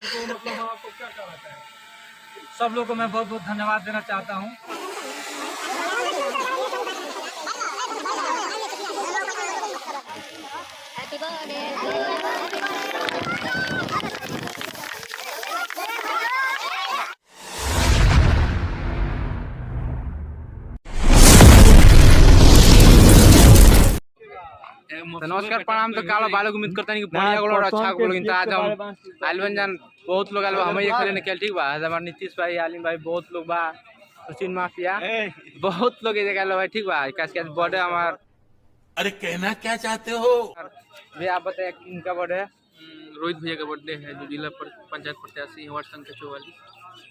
तो मतलब आपको क्या कहना चाहिए? सब लोगों को मैं बहुत बहुत धन्यवाद देना चाहता हूँ। तो नमस्कार प्रणाम। तो कालो बालोग उम्मीद करता नहीं कि बढ़िया और अच्छा बोलोगे। तो आज हम आलवन जान बहुत लोग आलवा हम ये खेलने के ठीक बा। आज हमारे नीतीश भाई, आलिम भाई, बहुत लोग बा, सचिन माफिया, बहुत लोग ये जगह भाई ठीक बा। कैसे बर्थडे हमार। अरे कहना क्या चाहते हो? भैया आप बताए किनका बर्थडे है? रोहित भैया का बर्थडे है जो जिला पंचायत प्रत्याशी है वार्ड संख्या 44।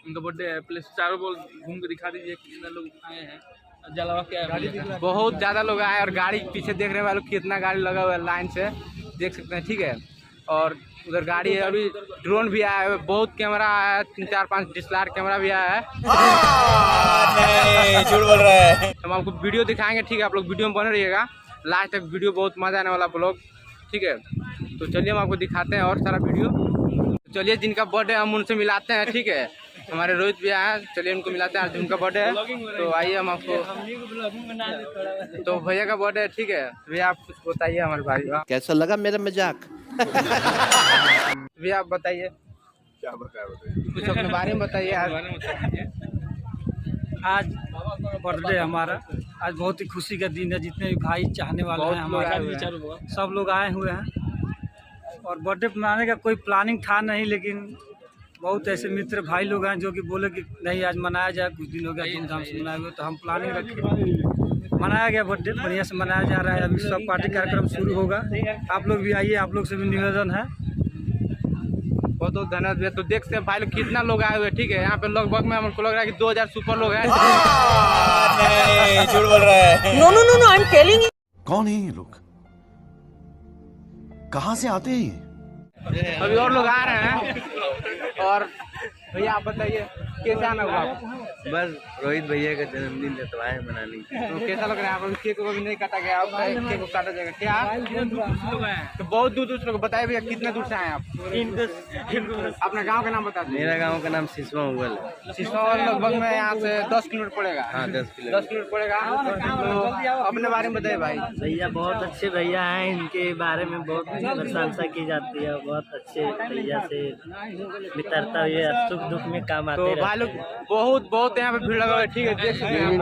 उनका बर्थडे है। प्लीज चारों बोल घूम के दिखा दीजिए कितना लोग आए हैं। जलावा क्या है? बहुत ज्यादा लोग आए और गाड़ी पीछे देख रहे वालों कितना गाड़ी लगा हुआ है लाइन से देख सकते हैं ठीक है। और उधर गाड़ी है, अभी ड्रोन भी आया है, बहुत कैमरा आया है, 3-4-5 DSLR कैमरा भी आया है। नहीं, झूठ बोल रहा है। हम आपको वीडियो दिखाएंगे ठीक है, आप लोग वीडियो में बने रहिएगा लास्ट तक। वीडियो बहुत मजा आने वाला ब्लॉग ठीक है। तो चलिए हम आपको दिखाते हैं और सारा वीडियो। तो चलिए जिनका बर्थडे हम उनसे मिलाते हैं ठीक है। हमारे रोहित भी आए, चलिए उनको मिलाते हैं। आज उनका बर्थडे है तो आइए हम आपको। तो भैया का बर्थडे है ठीक है। भैया आप कुछ बताइए हमारे भाई का। कैसा लगा मेरा मजाक? भैया आप बताइए। क्या बताया कुछ अपने बारे में बताइए। आज बर्थडे हमारा, आज बहुत ही खुशी का दिन है। जितने भी भाई चाहने वाले हैं हमारे, सब लोग आए हुए हैं। और बर्थडे मनाने का कोई प्लानिंग था नहीं, लेकिन बहुत ऐसे मित्र भाई लोग हैं जो कि बोले कि नहीं आज मनाया जाए, कुछ दिन हो गया धूमधाम से मनाए हुए, तो हम प्लानिंग रखे, मनाया गया। बर्थडे बढ़िया से मनाया जा रहा है। अभी सब पार्टी कार्यक्रम शुरू होगा। आप लोग भी आइए, आप लोग से भी निवेदन है। बहुत बहुत धन्यवाद भैया। तो देखते हैं भाई लोग कितना लोग आए हुए ठीक है। यहाँ पे लगभग में हमको लग रहा है कि 2000 सुपर लोग हैं। नहीं, झूठ बोल रहा है। No no no no, I am telling you. कौन है ये लोग? कहाँ से आते हैं ये? अभी और लोग आ रहे हैं। और भैया आप बताइए कैसे आना हुआ आपको? बस रोहित भैया का जन्मदिन है तो आए मनाने। तो कैसा लग रहा है आपको? केक को भी नहीं काटा गया, अब केक को काटा जाएगा क्या? तो बहुत दूर दूर से लोग। बताइए भैया कितने दूर से आए आप? अपने गांव का नाम बता दीजिए। मेरा गांव का नाम सिसवा उगल है। सिसवा लगभग में यहाँ से 10 किलोमीटर पड़ेगा। हाँ 10 किलोमीटर। 10 किलोमीटर पड़ेगा। तो अपने बारे में बताइए भाई। भैया बहुत अच्छे भैया हैं, इनके बारे में बहुत प्रशंसा की जाती है। बहुत अच्छे भैया से मित्रता हुई है, सुख दुख में काम आते तो रहते भाई लोग हैं। बहुत बहुत यहाँ पे भीड़ लगा हुआ है ठीक है। देख सकते हैं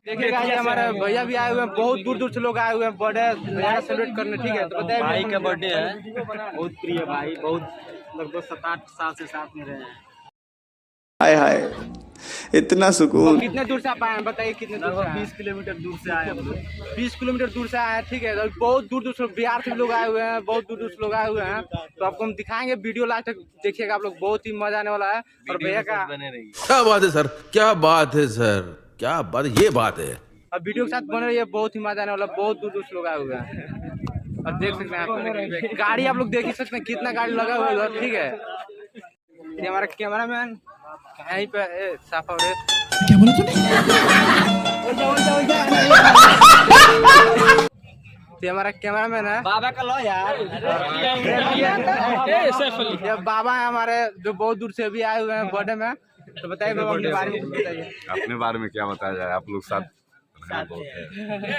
देखिएगा हमारे भैया भी आए हुए हैं, बहुत दूर दूर से लोग आए हुए हैं बर्थडे भैया सेलिब्रेट करने ठीक है। तो बताइए भाई का बर्थडे है, बहुत प्रिय भाई, बहुत लगभग 7-8 साल से साथ में रहे हैं। हाय हाय, इतना सुकून। कितने दूर से आप आए हैं बताइए? कितने दूर से? 20 किलोमीटर दूर से आए हम लोग। 20 किलोमीटर दूर से आए हैं ठीक है। बहुत दूर दूर से बिहार से लोग आए हुए हैं, बहुत दूर दूर से लोग आए हुए हैं। तो आपको हम दिखाएंगे, वीडियो लास्ट तक देखिएगा आप लोग, बहुत ही मजा आने वाला है। और भैया का बने रहिए। क्या बात है सर, क्या बात है सर, क्या बात, ये बात है। अब वीडियो के साथ बने रहिए, बहुत ही मजा आने वाला। बहुत दूर दूर से लोग आए हुए हैं और देख सकते हैं आप गाड़ी, आप लोग देख ही सकते हैं कितना गाड़ी लगा हुआ है उधर ठीक है। ये हमारा कैमरा मैन यहीं पे साफा रे। क्या बोला तूने? ये हमारा कैमरा मैन है बाबा का लो यार। ये बाबा है हमारे, जो बहुत दूर से भी आए हुए हैं बर्थडे में। तो बताइए बाबा अपने बारे में बताइए। अपने बारे में क्या बताया जाए? आप लोग साथ बहुत है,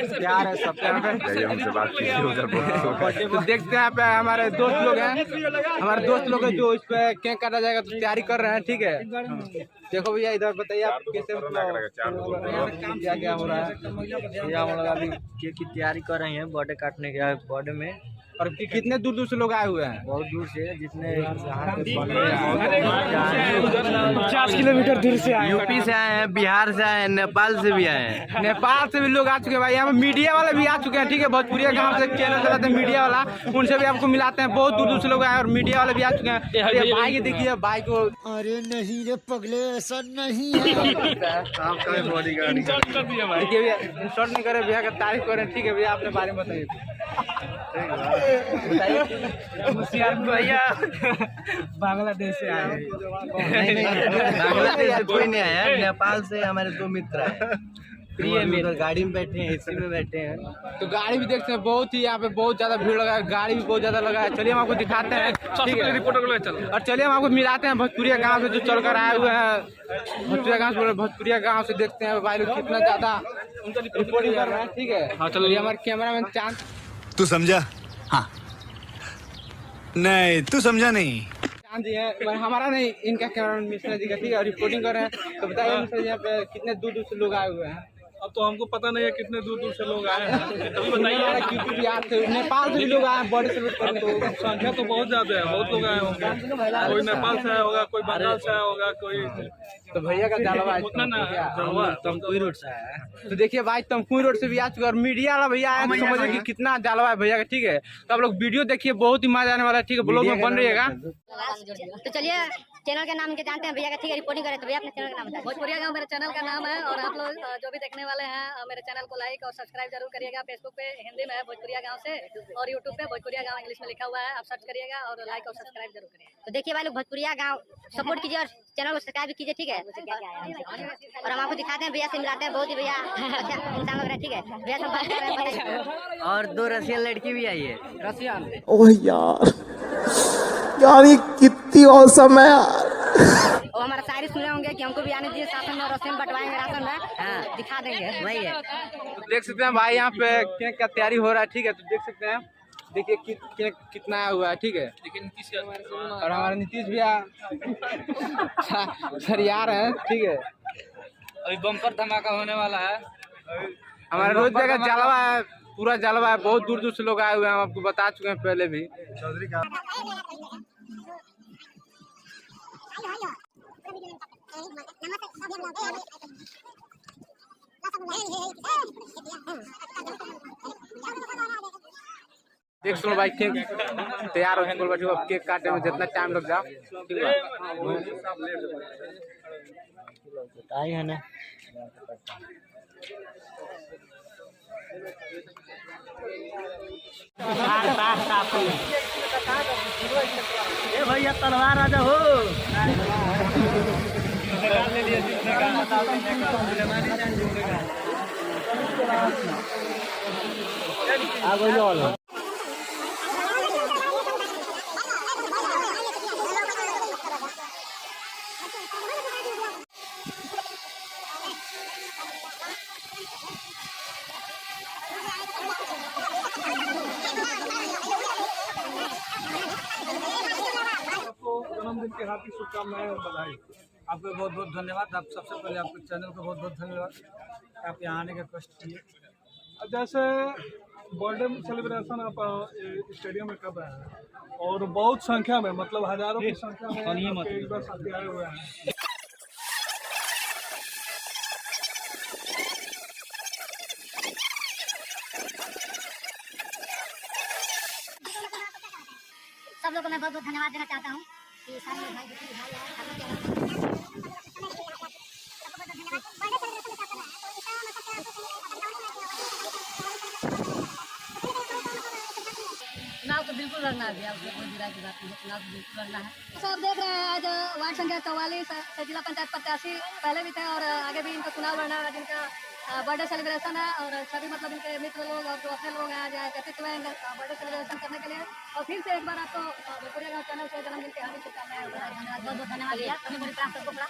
प्यार है सबसे यहाँ पे। जाइए हमसे बात कीजिए उधर बहुत। तो देखते हैं यहाँ पे हमारे दोस्त लोग हैं, हमारे दोस्त लोग हैं जो इस पे केक काटा जाएगा तो तैयारी कर रहे हैं ठीक है। देखो भैया इधर बताइए आप कैसे क्या क्या हो रहा है? भैया हम लोग अभी केक की तैयारी कर रहे हैं बर्थडे काटने के बर्थडे में। और कितने दूर दूर से लोग आए हुए हैं? बहुत दूर से, जितने 50 किलोमीटर दूर से आए। यूपी से आए हैं, बिहार से आए हैं, नेपाल से भी आए हैं। नेपाल से भी लोग आ चुके हैं भाई। यहाँ पे मीडिया वाले भी आ चुके हैं ठीक है। भोजपुरिया गांव से चैनल चलाते हैं मीडिया वाला, उनसे भी आपको मिलाते हैं। बहुत दूर दूर से लोग आए और मीडिया वाले भी आ चुके हैं। ये भाई के देखिए, भाई को अरे नहीं रे पगले, ऐसा नहीं है। आपका बॉडीगार्ड देखिए भैया इंसल्ट नहीं करे, भैया का तारीफ करें ठीक है। भैया अपने बारे में बताइए। भैया बांग्लादेश से आए। बांग्लादेश से कोई नहीं आया है, नेपाल से हमारे 2 मित्र हैं। फ्री है मेरे गाड़ी में बैठे हैं, एसी में बैठे हैं। तो गाड़ी भी देखते हैं, बहुत ही यहाँ पे बहुत ज्यादा भीड़ लगा है, गाड़ी भी बहुत ज्यादा लगा है। चलिए हम आपको दिखाते हैं, ठीक है रिपोर्टर को चल। और चलिए हम आपको मिलाते हैं भोजपुरिया गांव से जो चलकर आए हुए हैं। भोजपुरिया गांव से देखते हैं भाई लोग कितना ज्यादा रिपोर्टिंग कर रहे हैं, ठीक है। हाँ चलो, हमारे कैमरामैन चांद। तू समझा? हाँ नहीं, तू समझा नहीं। चांद जी है, हमारा नहीं, इनका कैमरामैन मिश्रा जी का, ठीक है। रिपोर्टिंग कर रहे हैं, तो बताइए मिश्रा जी यहाँ पे कितने दूर दूर से लोग आए हुए हैं? अब तो हमको पता नहीं है कितने दूर दूर से लोग आए हैं, तभी बताइए। बिहार से, नेपाल से भी लोग आए हैं बॉडी सैल्यूट करने। तो संख्या तो बहुत ज्यादा है, बहुत लोग आए होंगे। कोई नेपाल से आया होगा, कोई बंगाल से आया होगा, कोई तो भैया का जलवा उतना ना जलवा तमकुई रोड से आया है। तो देखिए भाई तमकुई रोड से भी आ चुका है और मीडिया वाला भैया आया, तो समझिए कि कितना जलवा है भैया का, ठीक है। तो आप लोग वीडियो देखिए, बहुत ही मजा आने वाला है, ठीक है। ब्लॉग में बन रहिएगा। तो चलिए चैनल का नाम के जानते हैं भैया का, ठीक है। रिपोर्टिंग करें तो भैया अपने चैनल का नाम बताइए। भोजपुरिया गांव मेरे चैनल का नाम है, और आप लोग जो भी देखने वाले हैं मेरे चैनल को लाइक और सब्सक्राइब जरूर करिएगा। फेसबुक पे हिंदी में है भोजपुरिया गांव से, और यूट्यूब पे भोजपुरिया गांव इंग्लिश में लिखा हुआ है, आप सर्च करिएगा और लाइक और सब्सक्राइब जरूर करिएगा। तो देखिए भाई लोग, भोजपुरिया गांव सपोर्ट कीजिए और चैनल को सब्सक्राइब भी कीजिए, ठीक है। और हम आपको दिखाते हैं, भैया से मिलाते हैं, बहुत ही भैया अच्छा इंसान लग रहा है, ठीक है। भैया से बात कर रहे हैं। और 2 रसियन लड़की भी आई है। रसियन ओह यार, यार ये कितनी औसम है यार। और हमारा शायरी सुने होंगे कि हमको भी आने दीजिए, शासन में राशन बंटवाएंगे, राशन में हाँ दिखा देंगे, वही है। तो देख सकते हैं भाई यहाँ पे केक का तैयारी हो रहा है, ठीक है। तो देख सकते हैं, देखिए केक कितना आया हुआ है, ठीक है। और हमारे नीतीश भैया सर यार है, ठीक है। अभी बम्पर धमाका होने वाला है। हमारे रोज जगह जलवा है, पूरा जलवा है, बहुत दूर दूर से लोग आए हुए हैं, हम आपको बता चुके हैं पहले भी। देख सुनो भाई, केक तैयार हो गया, केक काटने में जितना टाइम लग जाओ, ठीक है। आई है ना। ए भैया तलवार राजा हो। जन्मदिन के हार्दिक शुभकामनाएं और बधाई। आपको बहुत बहुत धन्यवाद। आप सबसे पहले आपके चैनल को बहुत बहुत धन्यवाद, आप यहाँ आने का कष्ट किए। जैसे बर्थडे सेलिब्रेशन आप स्टेडियम में कर रहे हैं, और बहुत संख्या में, मतलब हजारों की संख्या में साथी आए हुए हैं। सब लोगों को मैं बहुत बहुत धन्यवाद देना चाहता हूँ कि सारे भाई चुनाव तो बिल्कुल लड़ना है, कोई बुराई की बात नहीं, चुनाव तो बिल्कुल लड़ना है। सब देख रहे हैं आज वार्ड संख्या 44 से जिला पंचायत प्रत्याशी पहले भी थे और आगे भी इनका चुनाव लड़ना है, जिनका बर्थडे सेलिब्रेशन है। और सभी मतलब इनके मित्र लोग और जो अपने लोग हैं जो एकत्रित हुए हैं बर्थडे सेलिब्रेशन करने के लिए। और फिर से एक बार आपको भोजपुरिया गाँव चैनल से जन्मदिन के हार्दिक शुभकामनाएं। धन्यवाद, बहुत बहुत धन्यवाद भैया, अपनी बड़ी प्राप्त सबको पड़ा।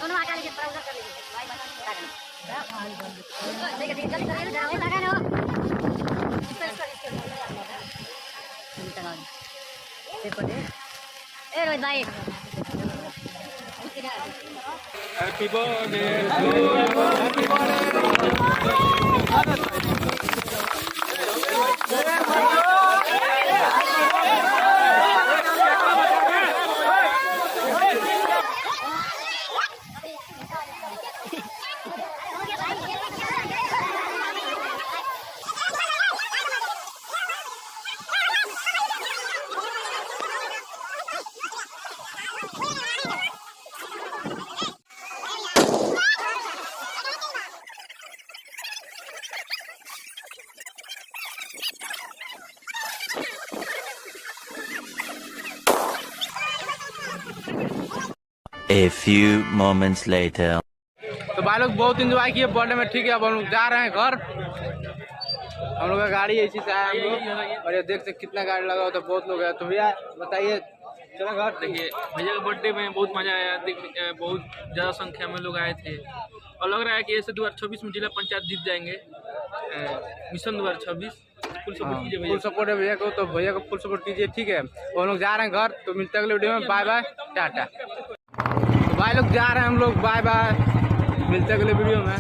दोनों आटा लीजिए, थोड़ा उधर कर लीजिए, रोहित भाई happy A few moments later. तो भाई लोग बहुत इंजॉय किए बर्थडे में, ठीक है। अब हम लोग जा रहे हैं घर। हम लोग का गाड़ी इसी से आया हम लोग, और ये देख सकते कितना गाड़ी लगा होता है, बहुत लोग हैं। तो भैया बताइए, चलो घर। देखिए भैया का बर्थडे में बहुत मजा आया, बहुत ज़्यादा संख्या में लोग आए थे, और लग रहा है कि ऐसे 2024 में जिला पंचायत जीत जाएंगे, मिशन 2026। फुल सपोर्ट कीजिए भैया, फुल सपोर्ट है भैया को, तो भैया को फुल सपोर्ट कीजिए, ठीक है। और हम लोग जा रहे हैं घर, तो मिलते हैं अगले वीडियो में। बाय बाय, टाटा। तो भाई लोग जा रहे हैं हम लोग, बाय बाय, मिलते हैं अगले वीडियो में।